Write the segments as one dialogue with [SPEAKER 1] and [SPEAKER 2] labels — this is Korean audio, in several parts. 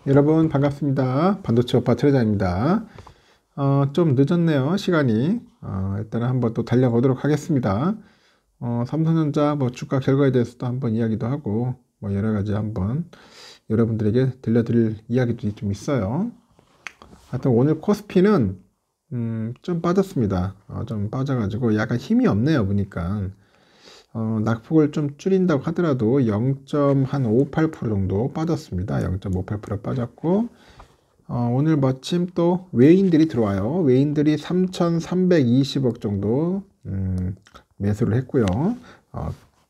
[SPEAKER 1] 여러분 반갑습니다. 반도체 오빠 트레자입니다. 좀 늦었네요, 시간이. 일단은 한번 또 달려보도록 하겠습니다. 삼성전자 뭐 주가 결과에 대해서도 한번 이야기도 하고 뭐 여러 가지 한번 여러분들에게 들려드릴 이야기도 좀 있어요. 하여튼 오늘 코스피는 좀 빠졌습니다. 좀 빠져가지고 약간 힘이 없네요, 보니까. 낙폭을 좀 줄인다고 하더라도 0.58% 정도 빠졌습니다. 0.58% 빠졌고, 오늘 마침 또 외인들이 들어와요. 외인들이 3,320억 정도 매수를 했고요.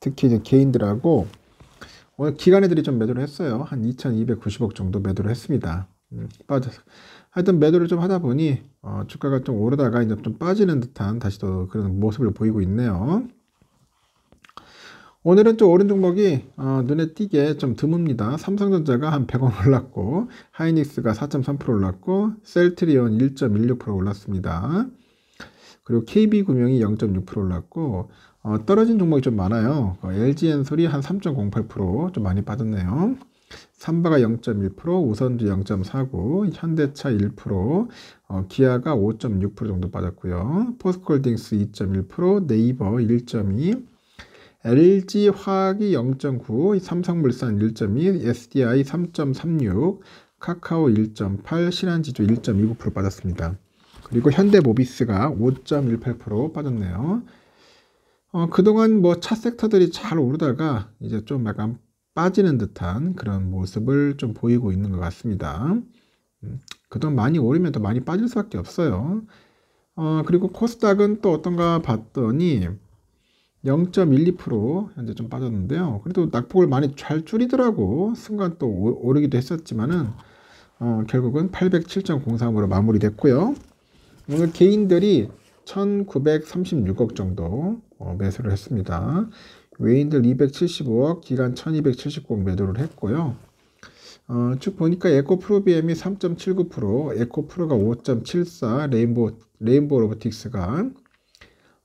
[SPEAKER 1] 특히 이제 개인들하고 오늘 기관 애들이 좀 매도를 했어요. 한 2,290억 정도 매도를 했습니다. 빠져서 하여튼 매도를 좀 하다 보니 주가가 좀 오르다가 이제 좀 빠지는 듯한 다시 또 그런 모습을 보이고 있네요. 오늘은 좀 오른 종목이 눈에 띄게 좀 드뭅니다. 삼성전자가 한 100원 올랐고, 하이닉스가 4.3% 올랐고, 셀트리온 1.16% 올랐습니다. 그리고 KB금융이 0.6% 올랐고, 떨어진 종목이 좀 많아요. LG엔솔이 한 3.08%좀 많이 빠졌네요. 삼바가 0.1%, 우선주 0.49, 현대차 1%, 기아가 5.6% 정도 빠졌고요. 포스코홀딩스 2.1%, 네이버 1.2%, LG화학이 0.9, 삼성물산 1.2, SDI 3.36, 카카오 1.8, 신한지주 1.29% 빠졌습니다. 그리고 현대모비스가 5.18% 빠졌네요. 그동안 뭐 차 섹터들이 잘 오르다가 이제 좀 약간 빠지는 듯한 그런 모습을 좀 보이고 있는 것 같습니다. 그동안 많이 오르면 또 많이 빠질 수밖에 없어요. 그리고 코스닥은 또 어떤가 봤더니 0.12% 현재 좀 빠졌는데요. 그래도 낙폭을 많이 잘 줄이더라고. 순간 또 오르기도 했었지만은 결국은 807.03으로 마무리됐고요. 오늘 개인들이 1936억 정도 매수를 했습니다. 외인들 275억, 기관 1279억 매도를 했고요. 쭉 보니까 에코프로비엠이 3.79%, 에코프로가 5.74%, 레인보우 로보틱스가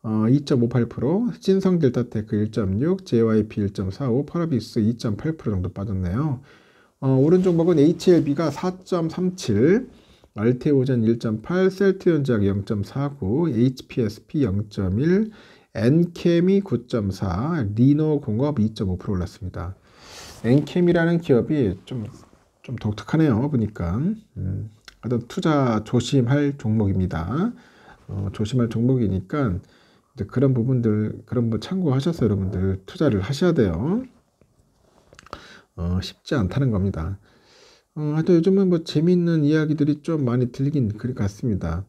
[SPEAKER 1] 2.58%, 신성델타테크 1.6, JYP 1.45, 파라비스 2.8% 정도 빠졌네요. 오른 종목은 HLB가 4.37, 알테오젠 1.8, 셀트리온제약 0.49, HPSP 0.1, 엔케미 9.4, 리노공업 2.5% 올랐습니다. 엔케미라는 기업이 좀 독특하네요, 보니까. 하여튼 투자 조심할 종목입니다. 조심할 종목이니까 이제 그런 부분들, 그런 거 참고하셔서 여러분들 투자를 하셔야 돼요. 쉽지 않다는 겁니다. 하여튼 요즘은 뭐 재밌는 이야기들이 좀 많이 들리긴 그리 같습니다.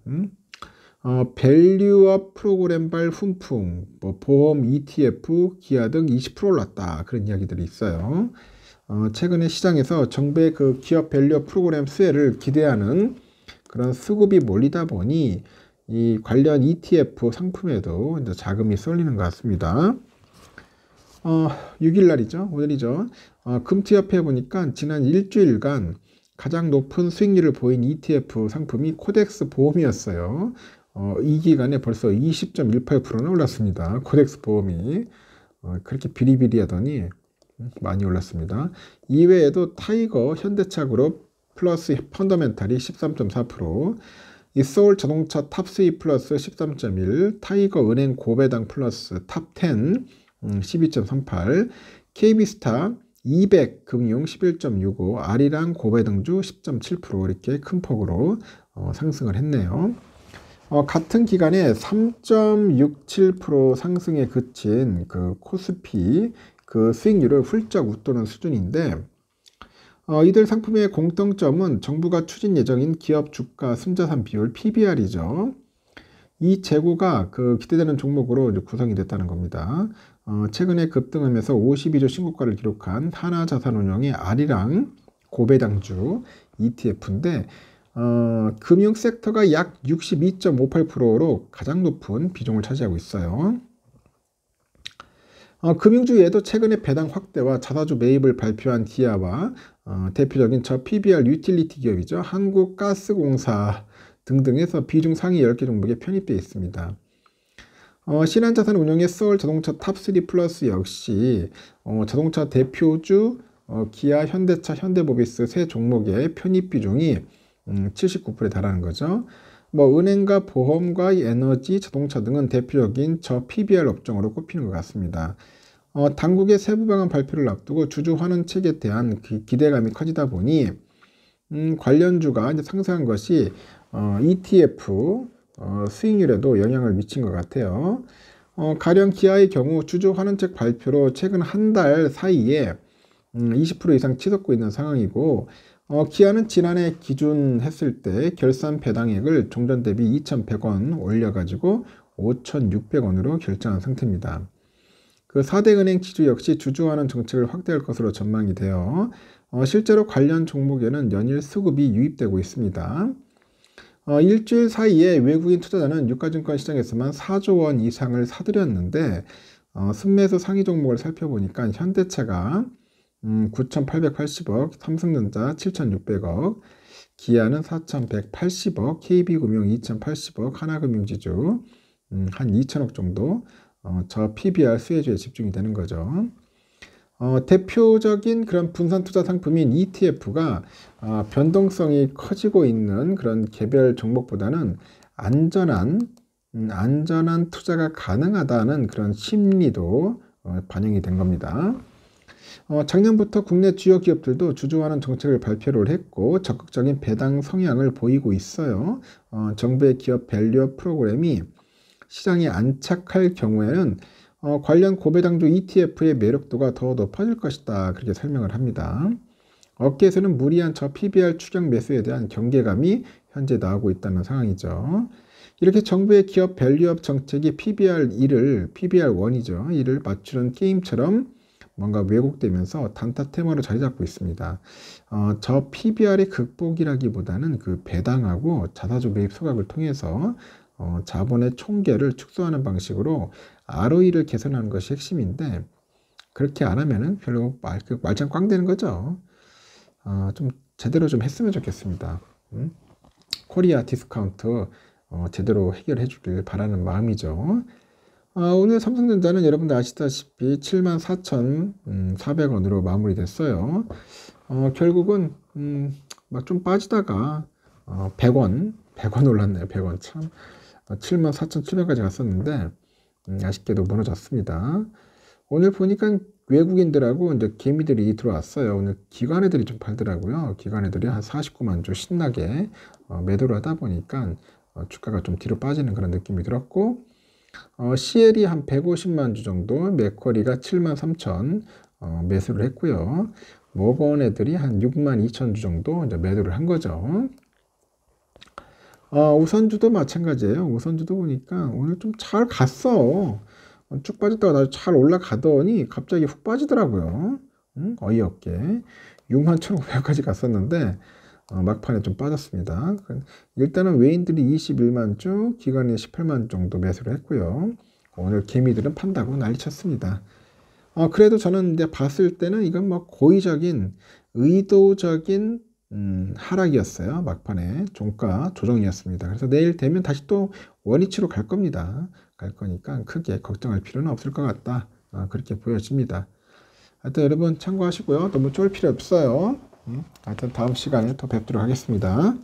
[SPEAKER 1] 밸류업 프로그램발 훈풍, 뭐 보험 ETF, 기아 등 20% 올랐다. 그런 이야기들이 있어요. 최근에 시장에서 정부의 그 기업 밸류업 프로그램 수혜를 기대하는 그런 수급이 몰리다 보니 이 관련 ETF 상품에도 이제 자금이 쏠리는 것 같습니다. 6일 날이죠. 오늘이죠. 금투협회 보니까 지난 일주일간 가장 높은 수익률을 보인 ETF 상품이 코덱스 보험이었어요. 이 기간에 벌써 20.18%나 올랐습니다. 코덱스 보험이 그렇게 비리비리하더니 많이 올랐습니다. 이외에도 타이거, 현대차그룹 플러스 펀더멘탈이 13.4%, 이 서울 자동차 탑3 플러스 13.1, 타이거 은행 고배당 플러스 탑10 12.38, KB스타 200 금융 11.65, 아리랑 고배당주 10.7% 이렇게 큰 폭으로 상승을 했네요. 같은 기간에 3.67% 상승에 그친 그 코스피 그 수익률을 훌쩍 웃도는 수준인데, 이들 상품의 공통점은 정부가 추진 예정인 기업 주가 순자산 비율 PBR이죠. 이 재고가 그 기대되는 종목으로 이제 구성이 됐다는 겁니다. 최근에 급등하면서 52조 신고가를 기록한 하나자산운용의 아리랑 고배당주 ETF인데, 금융 섹터가 약 62.58%로 가장 높은 비중을 차지하고 있어요. 금융주 외에도 최근에 배당 확대와 자사주 매입을 발표한 기아와 대표적인 저 PBR 유틸리티 기업이죠. 한국가스공사 등등에서 비중 상위 10개 종목에 편입되어 있습니다. 신한자산운용의 서울 자동차 탑3 플러스 역시 자동차 대표주 기아, 현대차, 현대모비스 세 종목의 편입 비중이 79%에 달하는 거죠. 뭐 은행과 보험과 에너지, 자동차 등은 대표적인 저 PBR 업종으로 꼽히는 것 같습니다. 당국의 세부 방안 발표를 앞두고 주주 환원책에 대한 기대감이 커지다 보니 관련주가 이제 상승한 것이 ETF 수익률에도 영향을 미친 것 같아요. 가령 기아의 경우 주주 환원책 발표로 최근 한 달 사이에 20% 이상 치솟고 있는 상황이고, 기아는 지난해 기준했을 때 결산 배당액을 종전 대비 2,100원 올려가지고 5,600원으로 결정한 상태입니다. 그 4대 은행 지주 역시 주주환원 정책을 확대할 것으로 전망이 되어 실제로 관련 종목에는 연일 수급이 유입되고 있습니다. 일주일 사이에 외국인 투자자는 유가증권 시장에서만 4조 원 이상을 사들였는데 순매수 상위 종목을 살펴보니까 현대차가 9,880억, 삼성전자 7,600억, 기아는 4,180억, KB금융 2,080억, 하나금융지주 한 2,000억 정도 저 PBR 수혜주에 집중이 되는 거죠. 대표적인 그런 분산 투자 상품인 ETF가 변동성이 커지고 있는 그런 개별 종목보다는 안전한 투자가 가능하다는 그런 심리도 반영이 된 겁니다. 작년부터 국내 주요 기업들도 주주환원 정책을 발표를 했고 적극적인 배당 성향을 보이고 있어요. 정부의 기업 밸류업 프로그램이 시장에 안착할 경우에는 관련 고배당주 ETF의 매력도가 더 높아질 것이다, 그렇게 설명을 합니다. 업계에서는 무리한 저 PBR 추격 매수에 대한 경계감이 현재 나오고 있다는 상황이죠. 이렇게 정부의 기업 밸류업 정책이 PBR1이죠. 이를 맞추는 게임처럼 뭔가 왜곡되면서 단타 테마로 자리 잡고 있습니다. 저 PBR의 극복이라기보다는 그 배당하고 자사주 매입 소각을 통해서 자본의 총계를 축소하는 방식으로 ROE를 개선하는 것이 핵심인데, 그렇게 안 하면은 별로 말짱 꽝 되는 거죠. 좀 제대로 좀 했으면 좋겠습니다. 코리아 디스카운트 제대로 해결해 주길 바라는 마음이죠. 오늘 삼성전자는 여러분들 아시다시피 74,400원으로 마무리됐어요. 결국은 막 좀 빠지다가 100원 올랐네요. 100원 참 74,700원까지 갔었는데 아쉽게도 무너졌습니다. 오늘 보니까 외국인들하고 이제 개미들이 들어왔어요. 오늘 기관애들이 좀 팔더라고요. 기관애들이 한 49만 주 신나게 매도를 하다 보니까 주가가 좀 뒤로 빠지는 그런 느낌이 들었고, CL이 한 150만 주 정도, 맥쿼리가 7만 3천 매수를 했고요. 모건 애들이 한 6만 2천 주 정도 이제 매도를 한 거죠. 우선주도 마찬가지예요. 우선주도 보니까 오늘 좀 잘 갔어. 쭉 빠졌다가 잘 올라가더니 갑자기 훅 빠지더라고요. 어이없게 6만 1,500원까지 갔었는데 막판에 좀 빠졌습니다. 일단은 외인들이 21만 주, 기관이 18만 정도 매수를 했고요. 오늘 개미들은 판다고 난리쳤습니다. 그래도 저는 이제 봤을 때는 이건 뭐 고의적인 의도적인 하락이었어요. 막판에 종가 조정이었습니다. 그래서 내일 되면 다시 또 원위치로 갈 겁니다. 갈 거니까 크게 걱정할 필요는 없을 것 같다, 그렇게 보여집니다. 하여튼 여러분 참고하시고요. 너무 쫄 필요 없어요. 하여튼 다음 시간에 또 뵙도록 하겠습니다.